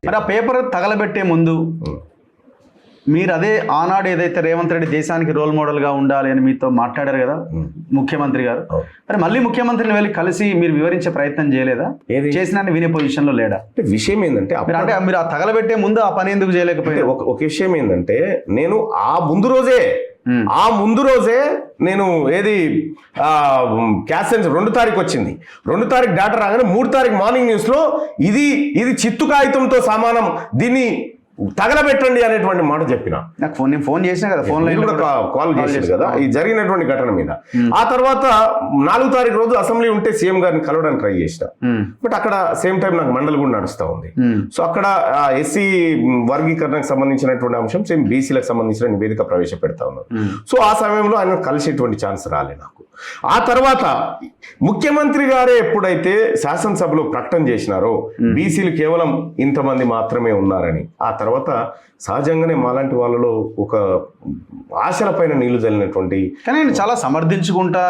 మరి ఆ పేపర్ తగలబెట్టే ముందు మీరు అదే ఆనాడు ఏదైతే రేవంత్ రెడ్డి దేశానికి రోల్ మోడల్గా ఉండాలి అని మీతో మాట్లాడారు కదా ముఖ్యమంత్రి గారు, మరి మళ్ళీ ముఖ్యమంత్రిని వెళ్ళి కలిసి మీరు వివరించే ప్రయత్నం చేయలేదా? చేసినా వినే పొజిషన్లో లేడా? విషయం ఏంటంటే అంటే మీరు ఆ తగలబెట్టే ముందు ఆ పని ఎందుకు చేయలేకపోయారు? ఒక విషయం ఏంటంటే నేను ఆ ముందు రోజే నేను ఏది క్యాష్ సెన్స్ 2 తారీఖు వచ్చింది, 2 తారీఖు డేటా రాగానే 3 తారీఖు మార్నింగ్ న్యూస్లో ఇది చిత్తు కాగితంతో సమానం, దీన్ని తగలబెట్టండి అనేటువంటి మాట చెప్పిన. నాకు నేను ఫోన్ చేసినా కదా, ఫోన్ లైన్ కూడా కాల్ చేసింది కదా ఈ జరిగినటువంటి ఘటన మీద. ఆ తర్వాత 4 తారీఖు రోజు అసెంబ్లీ ఉంటే సీఎం గారిని కలవడానికి ట్రై చేసిన, బట్ అక్కడ సేమ్ టైం నాకు మండలి కూడా నడుస్తూ ఉంది. సో అక్కడ ఎస్సీ వర్గీకరణకు సంబంధించినటువంటి అంశం సేమ్ బీసీలకు సంబంధించిన నివేదిక ప్రవేశపెడతా ఉన్నారు. సో ఆ సమయంలో ఆయన కలిసేటువంటి ఛాన్స్ రాలే నాకు. ఆ తర్వాత ముఖ్యమంత్రి గారే ఎప్పుడైతే శాసనసభలో ప్రకటన చేసినారో బీసీలు కేవలం ఇంతమంది మాత్రమే ఉన్నారని, ఆ తర్వాత సహజంగానే మాలాంటి వాళ్ళలో ఒక ఆశల పైన నీళ్లు చల్లినటువంటి, కానీ చాలా సమర్థించుకుంటా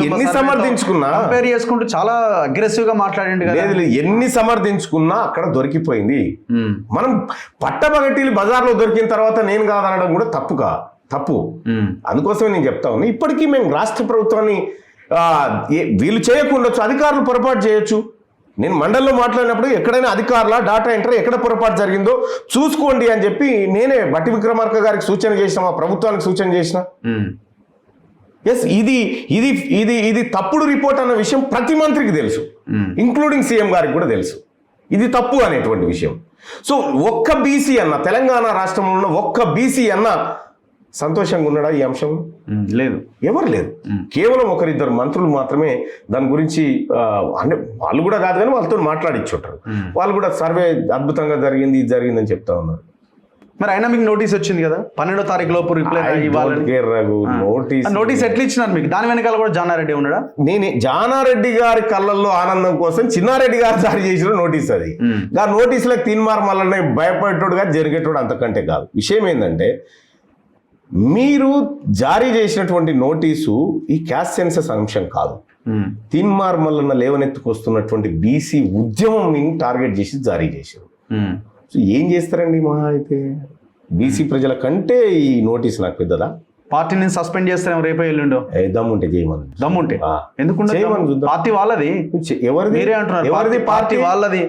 ఎన్ని సమర్థించుకున్నా కంపేర్ చేసుకుంటూ చాలా అగ్రెసివ్ గా మాట్లాడండి. లేదు, ఎన్ని సమర్థించుకున్నా అక్కడ దొరికిపోయింది. మనం పట్టపగటీలు బజార్లో దొరికిన తర్వాత నేను కాదనడం కూడా తప్పు. అందుకోసమే నేను చెప్తా ఉన్నా, ఇప్పటికీ మేము రాష్ట్ర ప్రభుత్వాన్ని వీళ్ళు చేయకుండొచ్చు, అధికారులు పొరపాటు చేయొచ్చు. నేను మండలిలో మాట్లాడినప్పుడు ఎక్కడైనా అధికారుల డాటా ఎంట్రీ ఎక్కడ పొరపాటు జరిగిందో చూసుకోండి అని చెప్పి నేనే బట్టి విక్రమార్క గారికి సూచన చేసిన, మా ప్రభుత్వానికి సూచన చేసిన. ఎస్, ఇది తప్పుడు రిపోర్ట్ అన్న విషయం ప్రతి మంత్రికి తెలుసు, ఇంక్లూడింగ్ సీఎం గారికి కూడా తెలుసు ఇది తప్పు అనేటువంటి విషయం. సో ఒక్క బీసీ అన్న, తెలంగాణ రాష్ట్రంలో ఉన్న ఒక్క బీసీ అన్న సంతోషంగా ఉన్నాడా ఈ అంశం? లేదు, ఎవరు లేదు. కేవలం 1-2 మంత్రులు మాత్రమే దాని గురించి, అంటే వాళ్ళు కూడా కాదు కానీ వాళ్ళతో మాట్లాడిచ్చుంటారు. వాళ్ళు కూడా సర్వే అద్భుతంగా జరిగింది, ఇది జరిగిందని చెప్తా ఉన్నారు. మరి అయినా మీకు నోటీస్ వచ్చింది కదా 12వ తారీఖు లోపు రిప్లై నోటీస్ ఎట్లా ఇచ్చినారు మీకు? దాని వెనకాల కూడా జానారెడ్డి ఉన్నాడా? జానారెడ్డి గారి కళ్ళల్లో ఆనందం కోసం చిన్నారెడ్డి గారు జారీ చేసిన నోటీస్ అది. ఆ నోటీసులకు తీన్మార్ మళ్ళీ భయపడేటోడుగా జరిగేటోడు అంతకంటే కాదు. విషయం ఏంటంటే మీరు జారీ చేసినటువంటి నోటీసు ఈ క్యాస్ట్ సెన్సస్ అంశం కాదు, తీన్మార్ మల్లన్న లేవనెత్తుకొస్తున్నటువంటి బీసీ ఉద్యమం టార్గెట్ చేసి జారీ చేశారు. సో ఏం చేస్తారండి మహా అయితే బీసీ ప్రజల కంటే ఈ నోటీస్ నాకు పెద్దదా? పార్టీని సస్పెండ్ చేస్తారేమో రేపే ఎల్లుండో. దమ్ముంటే చేయమని, దమ్ముంటే ఎందుకు పార్టీ వాళ్ళది, ఎవరిది? మీరే అంటున్నారు ఎవరిది? పార్టీ వాళ్ళది.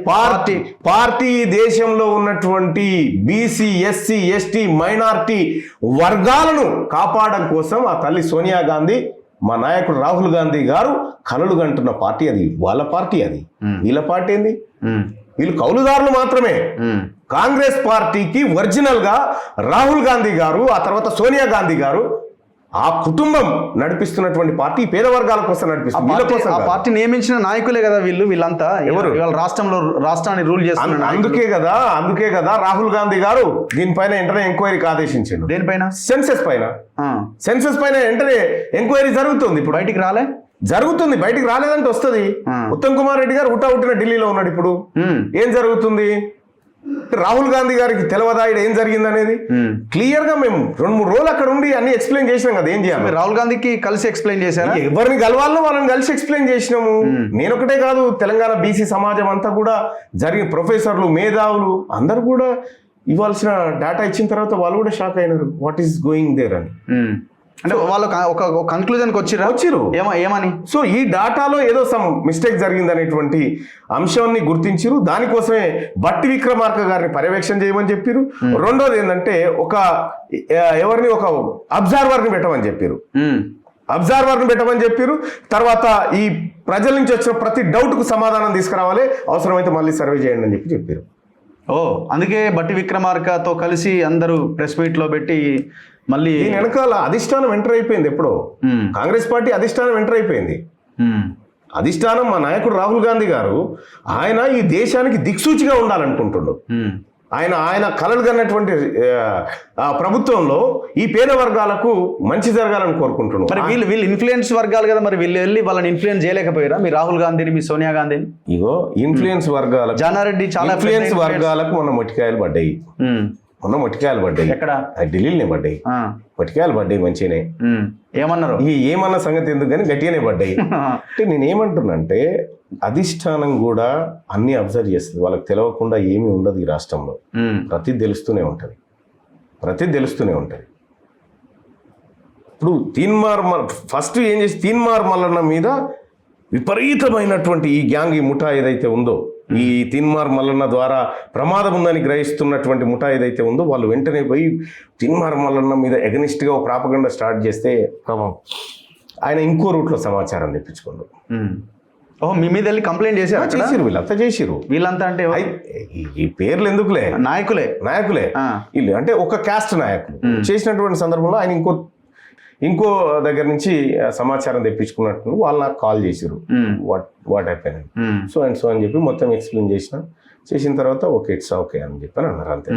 పార్టీ దేశంలో ఉన్నటువంటి బీసీ, ఎస్సీ, ఎస్టీ, మైనారిటీ వర్గాలను కాపాడడం కోసం ఆ తల్లి సోనియా గాంధీ, మా నాయకుడు రాహుల్ గాంధీ గారు కలలు కంటున్న పార్టీ అది. వాళ్ళ పార్టీ అది. వీళ్ళ పార్టీ ఏంది? వీళ్ళు కౌలుదారులు మాత్రమే. కాంగ్రెస్ పార్టీకి ఒరిజినల్ గా రాహుల్ గాంధీ గారు, ఆ తర్వాత సోనియా గాంధీ గారు, ఆ కుటుంబం నడిపిస్తున్నటువంటి పార్టీ పేద వర్గాల కోసం నడిపిస్తుంది. ఆ పార్టీ నియమించిన నాయకులే కదా వీళ్ళంతా. ఎవరు? రాష్ట్రాన్ని రూల్ చేస్తున్నారు. అందుకే కదా రాహుల్ గాంధీ గారు దీనిపైన వెంటనే ఎంక్వైరీకి ఆదేశించారు. దేనిపైన? సెన్సస్ పైన వెంటనే ఎంక్వైరీ జరుగుతుంది. ఇప్పుడు బయటికి రాలే, జరుగుతుంది. బయటికి రాలేదంటే వస్తుంది. ఉత్తమ్ కుమార్ రెడ్డి గారు హుటాహుటిన ఢిల్లీలో ఉన్నాడు. ఇప్పుడు ఏం జరుగుతుంది? రాహుల్ గాంధీ గారికి తెలవదా ఇక్కడ ఏం జరిగింది అనేది? క్లియర్ గా మేము 2-3 రోజులు అక్కడ ఉండి అన్ని ఎక్స్ప్లెయిన్ చేసినాం కదా. ఏం చేయాలి? రాహుల్ గాంధీకి కలిసి ఎక్స్ప్లెయిన్ చేశారు. ఎవరిని కలవాలో వాళ్ళని కలిసి ఎక్స్ప్లెయిన్ చేసినాము. నేనొకటే కాదు, తెలంగాణ బీసీ సమాజం అంతా కూడా జరిగిన ప్రొఫెసర్లు, మేధావులు అందరు కూడా ఇవ్వాల్సిన డేటా ఇచ్చిన తర్వాత వాళ్ళు కూడా షాక్ అయినారు. వాట్ ఈస్ గోయింగ్ దేర్ అని. అంటే వాళ్ళు ఒక కన్క్లూజన్కి వచ్చిర్రు ఏమని? సో ఈ డాటాలో ఏదో సమ్ మిస్టేక్ జరిగింది అనేటువంటి అంశాన్ని గుర్తించారు. దానికోసమే బట్టి విక్రమార్క గారిని పర్యవేక్షణ చేయమని చెప్పారు. రెండోది ఏంటంటే ఒక అబ్జర్వర్ని పెట్టమని చెప్పారు. తర్వాత ఈ ప్రజల నుంచి వచ్చిన ప్రతి డౌట్కు సమాధానం తీసుకురావాలి, అవసరమైతే మళ్ళీ సర్వే చేయండి అని చెప్పారు. అందుకే బట్టి విక్రమార్కతో కలిసి అందరూ ప్రెస్ మీట్ లో పెట్టి మళ్ళీ వెనకాల అధిష్టానం ఎంటర్ అయిపోయింది. ఎప్పుడో కాంగ్రెస్ పార్టీ అధిష్టానం ఎంటర్ అయిపోయింది. అధిష్టానం మా నాయకుడు రాహుల్ గాంధీ గారు, ఆయన ఈ దేశానికి దిక్సూచిగా ఉండాలనుకుంటుండు. ఆయన కలలు కన్నటువంటి ప్రభుత్వంలో ఈ పేద వర్గాలకు మంచి జరగాలని కోరుకుంటున్నాం. మరి వీళ్ళు ఇన్ఫ్లుయెన్స్ వర్గాలు కదా, మరి వీళ్ళు వెళ్ళి వాళ్ళని ఇన్ఫ్లుయెన్స్ చేయలేకపోయారా? మీ రాహుల్ గాంధీని, మీ సోనియా గాంధీని? ఇగో ఇన్ఫ్లుయెన్స్ వర్గాలకు, జానారెడ్డి చాలా ఇన్ఫ్లుయెన్స్ వర్గాలకు మొన్న మొట్టికాయలు పడ్డాయి. ఎక్కడ? ఢిల్లీలోనే పడ్డాయి. మొట్టికాయలు పడ్డాయి మంచిగానే. ఏమన్నారు? ఏమన్న సంగతి ఎందుకు కానీ గట్టిగానే పడ్డాయి. అంటే నేనేమంటున్నానంటే అధిష్టానం కూడా అన్ని అబ్జర్వ్ చేస్తుంది. వాళ్ళకి తెలియకుండా ఏమీ ఉండదు ఈ రాష్ట్రంలో. ప్రతి తెలుస్తూనే ఉంటుంది. ఇప్పుడు ఫస్ట్ ఏం చేసి తీన్మార్ మల్లన్న మీద విపరీతమైనటువంటి ఈ గ్యాంగ్, ఈ ముఠా ఏదైతే ఉందో, ఈ తీన్మార్ మల్లన్న ద్వారా ప్రమాదం ఉందని గ్రహిస్తున్నటువంటి ముఠా ఏదైతే ఉందో, వాళ్ళు వెంటనే పోయి తీన్మార్ మల్లన్న మీద ఎగనిస్ట్గా ఒక ప్రాపగండా స్టార్ట్ చేస్తే ఆయన ఇంకో రూట్లో సమాచారం తెప్పించుకున్నారు. ఓహో, మీ మీద వెళ్ళి కంప్లైంట్ చేశారు? వీళ్ళంతా చేసిరు. వీళ్ళంతా అంటే ఈ పేర్లు ఎందుకులే, నాయకులే వీళ్ళు అంటే ఒక క్యాస్ట్ నాయకులు చేసినటువంటి సందర్భంలో ఆయన ఇంకో దగ్గర నుంచి సమాచారం తెప్పించుకున్నట్టు వాళ్ళు నాకు కాల్ చేసిరు. వాట్ హ్యాపెన్ సో అని చెప్పి మొత్తం ఎక్స్ప్లెయిన్ చేసిన తర్వాత ఓకే ఇట్స్ ఓకే అని చెప్పి అన్నారు అంతే.